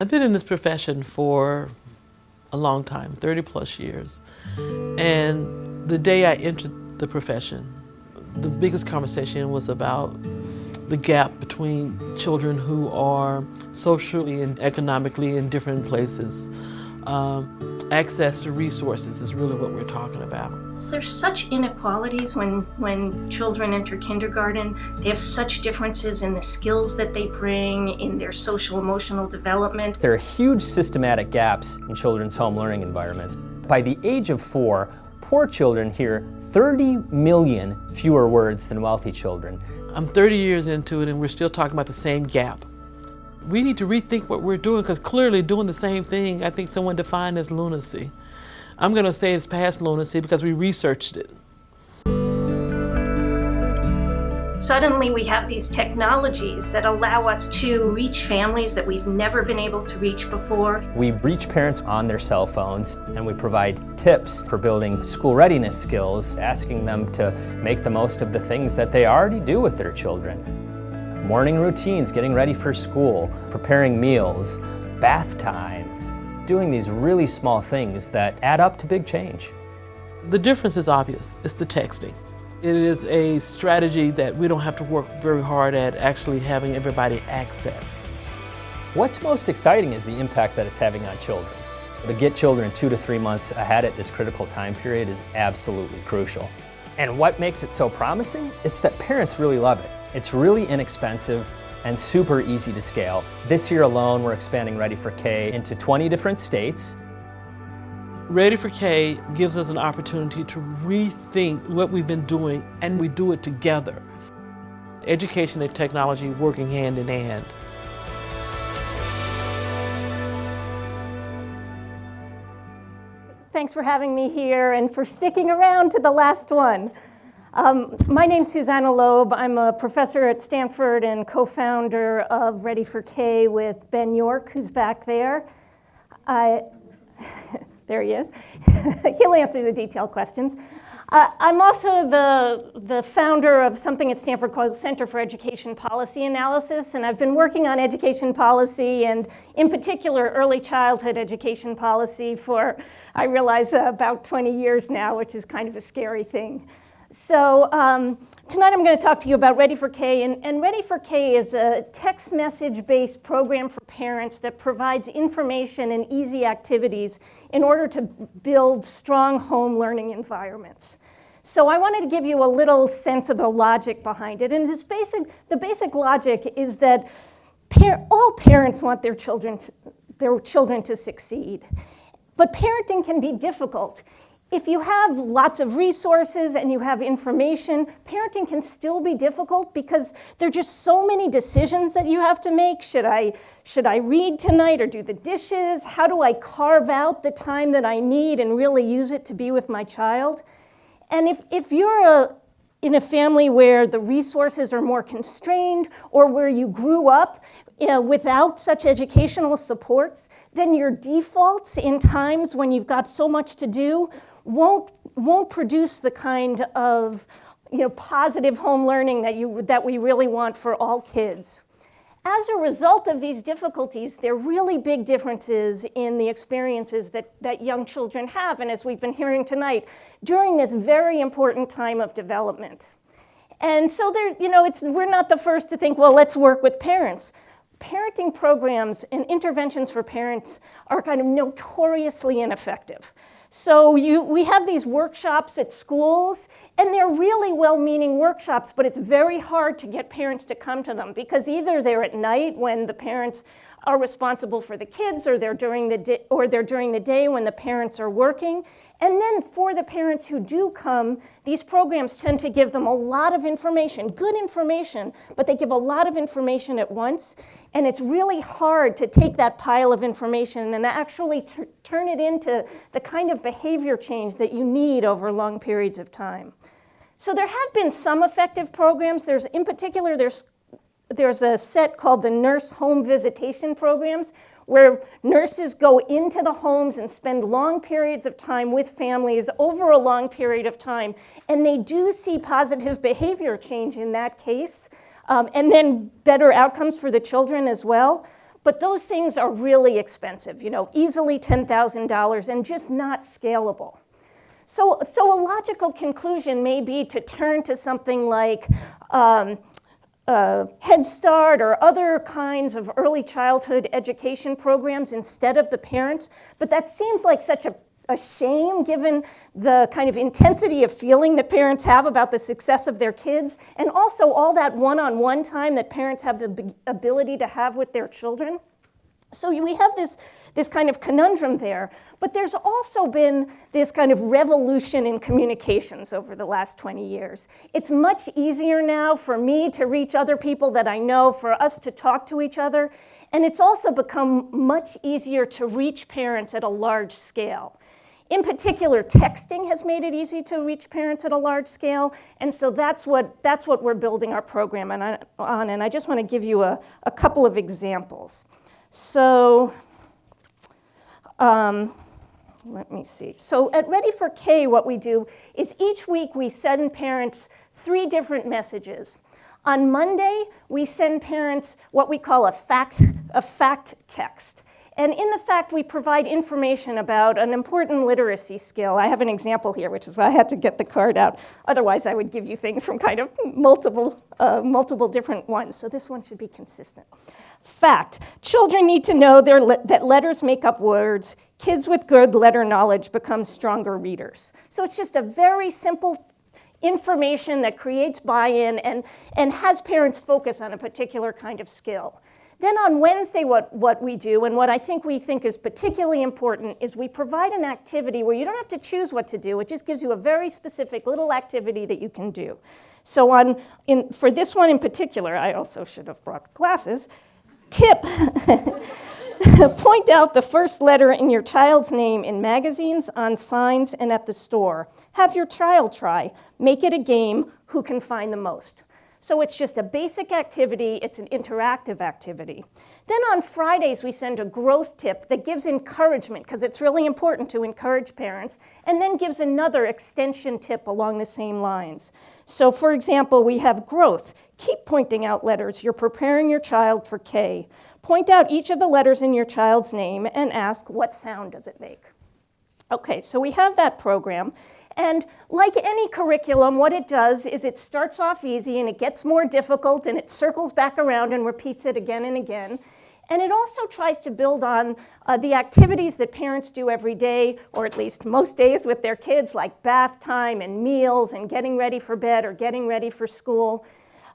I've been in this profession for a long time, 30 plus years. And the day I entered the profession, the biggest conversation was about the gap between children who are socially and economically in different places. Access to resources is really what we're talking about. There's such inequalities when children enter kindergarten. They have such differences in the skills that they bring, in their social emotional development. There are huge systematic gaps in children's home learning environments. By the age of 4, poor children hear 30 million fewer words than wealthy children. I'm 30 years into it and we're still talking about the same gap. We need to rethink what we're doing, because clearly doing the same thing, I think someone defined as lunacy. I'm going to say it's past lunacy because we researched it. Suddenly we have these technologies that allow us to reach families that we've never been able to reach before. We reach parents on their cell phones, and we provide tips for building school readiness skills, asking them to make the most of the things that they already do with their children. Morning routines, getting ready for school, preparing meals, bath time, doing these really small things that add up to big change. The difference is obvious. It's the texting. It is a strategy that we don't have to work very hard at actually having everybody access. What's most exciting is the impact that it's having on children. To get children 2 to 3 months ahead at this critical time period is absolutely crucial. And what makes it so promising? It's that parents really love it. It's really inexpensive and super easy to scale. This year alone, we're expanding Ready for K into 20 different states. Ready for K gives us an opportunity to rethink what we've been doing, and we do it together. Education and technology working hand in hand. Thanks for having me here and for sticking around to the last one. My name's Susanna Loeb. I'm a professor at Stanford and co-founder of Ready for K with Ben York, who's back there. There he is. He'll answer the detailed questions. I'm also the founder of something at Stanford called Center for Education Policy Analysis, and I've been working on education policy and in particular early childhood education policy for, I realize, about 20 years now, which is kind of a scary thing. So tonight I'm going to talk to you about Ready for K, and Ready for K is a text message-based program for parents that provides information and easy activities in order to build strong home learning environments. So I wanted to give you a little sense of the logic behind it, and the basic logic is that all parents want their children to succeed, but parenting can be difficult. If you have lots of resources and you have information, parenting can still be difficult because there are just so many decisions that you have to make. Should I read tonight or do the dishes? How do I carve out the time that I need and really use it to be with my child? And if you're in a family where the resources are more constrained or where you grew up without such educational supports, then your defaults in times when you've got so much to do won't produce the kind of positive home learning that we really want for all kids. As a result of these difficulties, there are really big differences in the experiences that young children have, and as we've been hearing tonight, during this very important time of development. And so we're not the first to think, well, let's work with parents. Parenting programs and interventions for parents are kind of notoriously ineffective. So we have these workshops at schools, and they're really well-meaning workshops, but it's very hard to get parents to come to them because either they're at night when the parents are responsible for the kids, or they're during the day when the parents are working. And then for the parents who do come, these programs tend to give them a lot of information, good information, but they give a lot of information at once. And it's really hard to take that pile of information and actually turn it into the kind of behavior change that you need over long periods of time. So there have been some effective programs. In particular, there's a set called the Nurse Home Visitation Programs, where nurses go into the homes and spend long periods of time with families over a long period of time. And they do see positive behavior change in that case, and then better outcomes for the children as well. But those things are really expensive, easily $10,000 and just not scalable. So a logical conclusion may be to turn to something like Head Start or other kinds of early childhood education programs instead of the parents, but that seems like such a shame given the kind of intensity of feeling that parents have about the success of their kids, and also all that one-on-one time that parents have the ability to have with their children. So we have this kind of conundrum there, but there's also been this kind of revolution in communications over the last 20 years. It's much easier now for me to reach other people that I know, for us to talk to each other, and it's also become much easier to reach parents at a large scale. In particular, texting has made it easy to reach parents at a large scale, and so that's what we're building our program on, and I just want to give you a couple of examples. So, let me see. So at Ready for K, what we do is each week we send parents 3 different messages. On Monday, we send parents what we call a fact text. And in the fact, we provide information about an important literacy skill. I have an example here, which is why I had to get the card out. Otherwise, I would give you things from kind of multiple different ones. So this one should be consistent. Fact: children need to know that letters make up words. Kids with good letter knowledge become stronger readers. So it's just a very simple information that creates buy-in and has parents focus on a particular kind of skill. Then on Wednesday, what we do, and what we think is particularly important, is we provide an activity where you don't have to choose what to do. It just gives you a very specific little activity that you can do. So for this one in particular, I also should have brought glasses. Tip: point out the first letter in your child's name in magazines, on signs, and at the store. Have your child try. Make it a game. Who can find the most? So it's just a basic activity. It's an interactive activity. Then on Fridays, we send a growth tip that gives encouragement, because it's really important to encourage parents, and then gives another extension tip along the same lines. So for example, we have growth. Keep pointing out letters. You're preparing your child for K. Point out each of the letters in your child's name and ask, what sound does it make? Okay, so we have that program. And like any curriculum, what it does is it starts off easy and it gets more difficult and it circles back around and repeats it again and again. And it also tries to build on the activities that parents do every day, or at least most days with their kids, like bath time and meals and getting ready for bed or getting ready for school.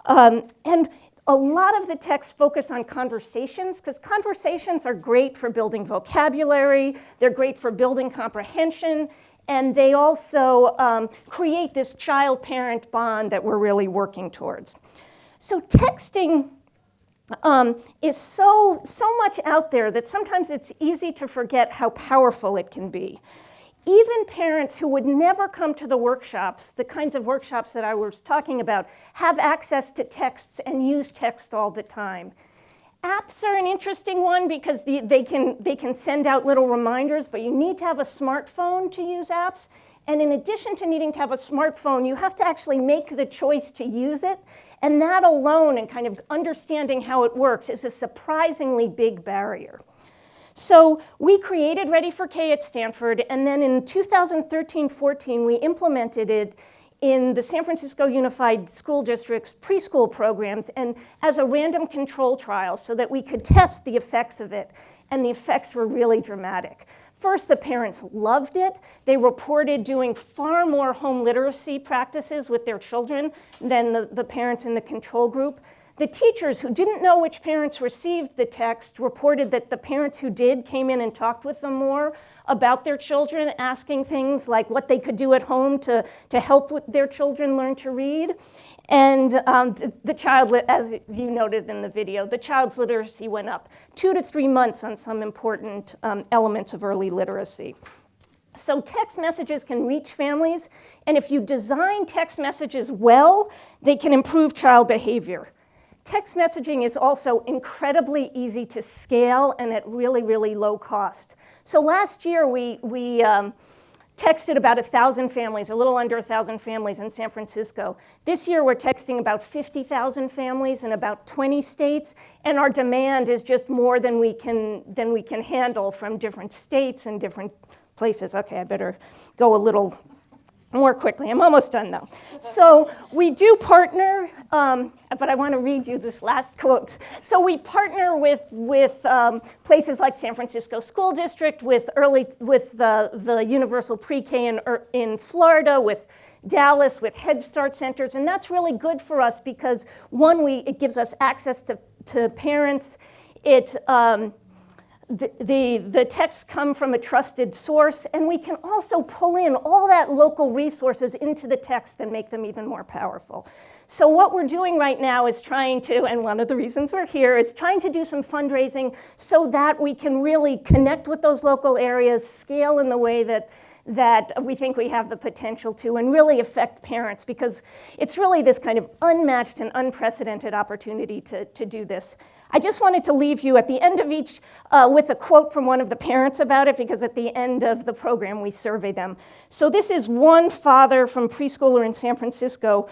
And a lot of the texts focus on conversations, because conversations are great for building vocabulary, they're great for building comprehension, and they also create this child-parent bond that we're really working towards. So texting is so much out there that sometimes it's easy to forget how powerful it can be. Even parents who would never come to the workshops, the kinds of workshops that I was talking about, have access to texts and use text all the time. Apps are an interesting one because they can send out little reminders, but you need to have a smartphone to use apps. And in addition to needing to have a smartphone, you have to actually make the choice to use it. And that alone, and kind of understanding how it works, is a surprisingly big barrier. So we created Ready for K at Stanford, and then in 2013-14, we implemented it in the San Francisco Unified School District's preschool programs and as a random control trial so that we could test the effects of it, and the effects were really dramatic. First, the parents loved it. They reported doing far more home literacy practices with their children than the parents in the control group. The teachers who didn't know which parents received the text reported that the parents who did came in and talked with them more about their children, asking things like what they could do at home to help with their children learn to read. And the child, as you noted in the video, the child's literacy went up 2 to 3 months on some important elements of early literacy. So text messages can reach families, and if you design text messages well, they can improve child behavior. Text messaging is also incredibly easy to scale and at really, really low cost. So last year we texted about 1,000 families, a little under 1,000 families in San Francisco. This year we're texting about 50,000 families in about 20 states, and our demand is just more than we can handle from different states and different places. Okay, I better go a little more quickly. I'm almost done though. So we do partner, but I want to read you this last quote. So we partner with places like San Francisco School District, with the Universal Pre-K in Florida, with Dallas, with Head Start centers, and that's really good for us because one, it gives us access to parents. The texts come from a trusted source, and we can also pull in all that local resources into the text and make them even more powerful. So what we're doing right now is trying to, and one of the reasons we're here, is trying to do some fundraising so that we can really connect with those local areas, scale in the way that we think we have the potential to, and really affect parents, because it's really this kind of unmatched and unprecedented opportunity to do this. I just wanted to leave you at the end of each with a quote from one of the parents about it, because at the end of the program we survey them. So this is one father from preschooler in San Francisco,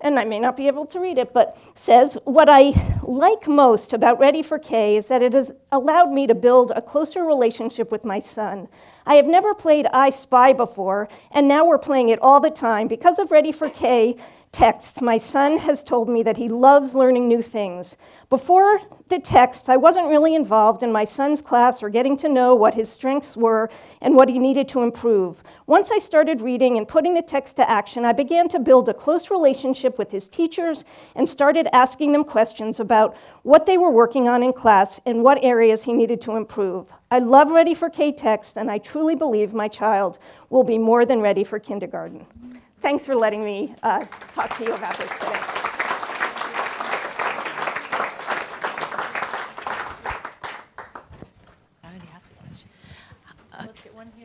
and I may not be able to read it, but says, "What I like most about Ready for K is that it has allowed me to build a closer relationship with my son. I have never played I Spy before, and now we're playing it all the time. Because of Ready for K texts, my son has told me that he loves learning new things. Before the texts, I wasn't really involved in my son's class or getting to know what his strengths were and what he needed to improve. Once I started reading and putting the text to action, I began to build a close relationship with his teachers and started asking them questions about what they were working on in class and what areas he needed to improve. I love Ready for K text, and I truly believe my child will be more than ready for kindergarten." Thanks for letting me talk to you about this today. I already asked a question.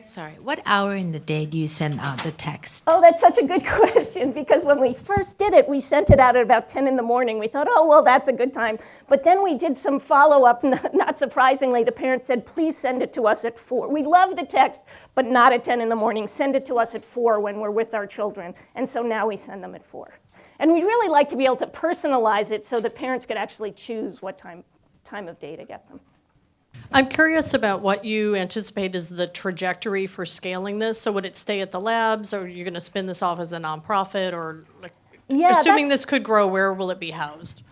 Sorry, what hour in the day do you send out the text? Oh, that's such a good question, because when we first did it, we sent it out at about 10 in the morning. We thought, oh, well, that's a good time. But then we did some follow-up. Not surprisingly, the parents said, please send it to us at 4. We love the text, but not at 10 in the morning. Send it to us at 4 when we're with our children. And so now we send them at 4. And we'd really like to be able to personalize it so that parents could actually choose what time of day to get them. I'm curious about what you anticipate is the trajectory for scaling this. So would it stay at the labs, or are you going to spin this off as a nonprofit, or assuming this could grow, where will it be housed?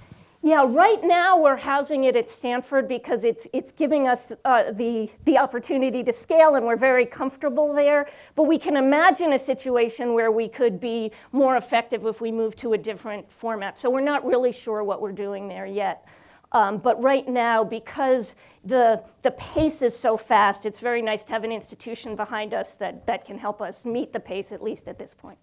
Yeah, right now we're housing it at Stanford because it's giving us the opportunity to scale, and we're very comfortable there. But we can imagine a situation where we could be more effective if we move to a different format. So we're not really sure what we're doing there yet. But right now, because the pace is so fast, it's very nice to have an institution behind us that can help us meet the pace, at least at this point.